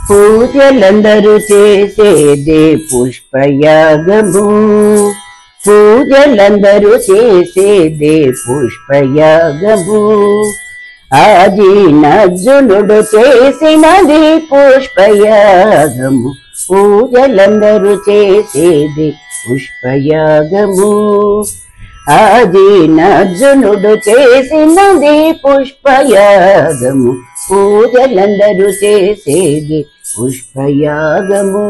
పూజలందరూ చేసేదే పుష్పయాగము, పూజలందరూ చేసేదే పుష్పయాగము. ఆది నర్జునుడు చేసినది పుష్పయాగము, పూజలందరూ చేసేది పుష్పయాగము. ఆది నర్జునుడు చేసినది పుష్పయాగము, పూజలందరూ చేసేది పుష్పయాగము.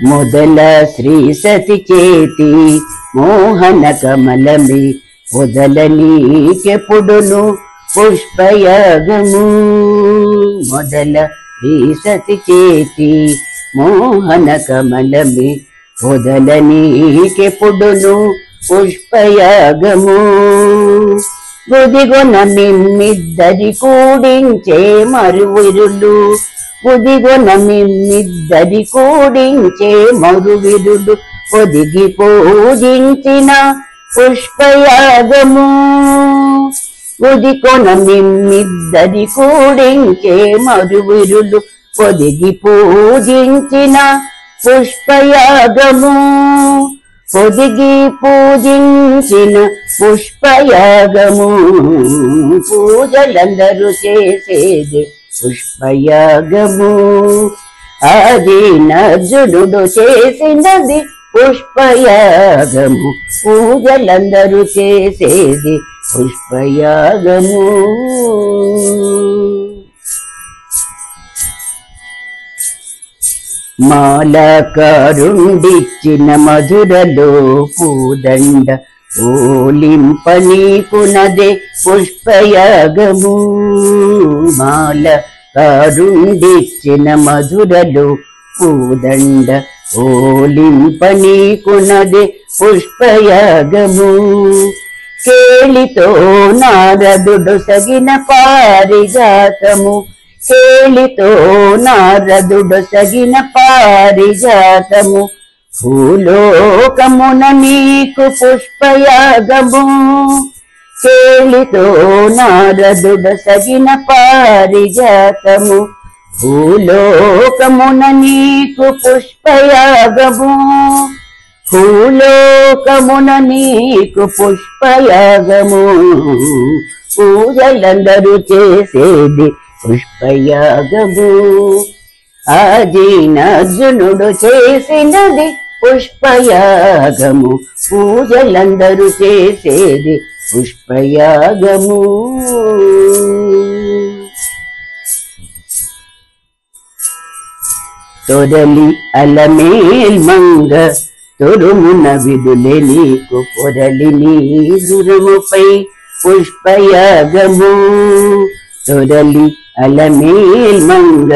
మొదల శ్రీ సతి చేతి మోహన కమలమే మొదలనీకెప్పుడును పుష్పయాగము. మొదల శ్రీ సతి చేతి మోహన కమలమే మొదలనీకెప్పుడును పుష్పయాగము. బుదిగొన మిమ్మిద్దరి కూడించే మరువిరులు, బుదిగొన మిమ్మిద్దరి కూడించే మరువిరులు, పొదిగి పూజించిన పుష్పయాగము. బుదిగొన మిమ్మిద్దరి కూడించే మరువిరులు, పొదిగి పూజించిన పుష్పయాగము. పొదిగి పూజించిన పుష్పయాగము, పూజలందరూ చేసేది పుష్పయాగము. ఆది నర్జునుడు చేసినది పుష్పయాగము, పూజలందరూ చేసేది పుష్పయాగము. మాలకారుండిచ్చిన మధురలో పూదండ ఓలింపనీకునదే పుష్పయాగము. మాలకారుండిచ్చిన మధురలో పూదండ ఓలింపనీకునదే పుష్పయాగము. కేళితో నారదుడు సగిన పారిజాతము, కేళితో నారదుడు సగిన పారిజాతము. భూలోకమున నీకు పుష్పయాగము, కేళితో నారదుడు సగిన పారిజాతము. భూలోకమున నీకు పుష్పయాగము, భూలోకమున నీకు పుష్పయాగము. పూజలందరూ చేసేది పుష్పయాగము. ఆది నర్జునుడు చేసినది పుష్పయాగము, పూజలందరూ చేసేది పుష్పయాగము. తొరలి అలమేల్మంగ తొరుమున విడులే నీకు పొరలి నీ దురముపై పుష్పయాగము. తొరలి అలమేల్మంగ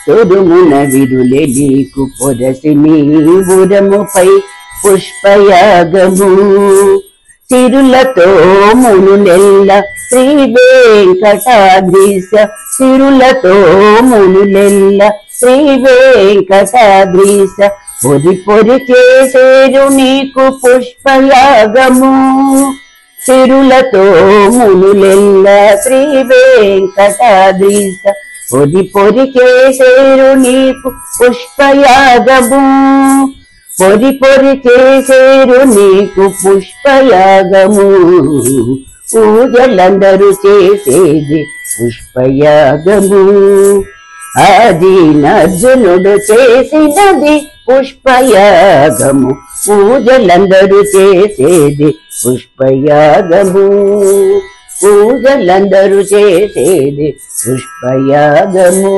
తొరుమున విడులే నీకు పొరసి నీ బురముపై పుష్పయాగము. సిరులతో మునులెల్ల శ్రీ వెంకటాద్రీశ, సిరులతో మునులెల్ల శ్రీ వెంకటాద్రీశ. పొరి పొరి చేసేరు నీకు పుష్పయాగము. సిరులతో మునులెల్ల శ్రీ వెంకటాద్రీశ, పొరి పొరి చేసేరు నీకు పుష్పయాగము. పొరి పొరి చేసేరు నీకు పుష్పయాగము, పూజలందరూ చేసేది పుష్పయాగము. ఆది నర్జునుడు చేసినది పుష్పయాగము, పూజలందరూ చేసేది పుష్పయాగము. పూజలందరూ చేసేది పుష్పయాగము.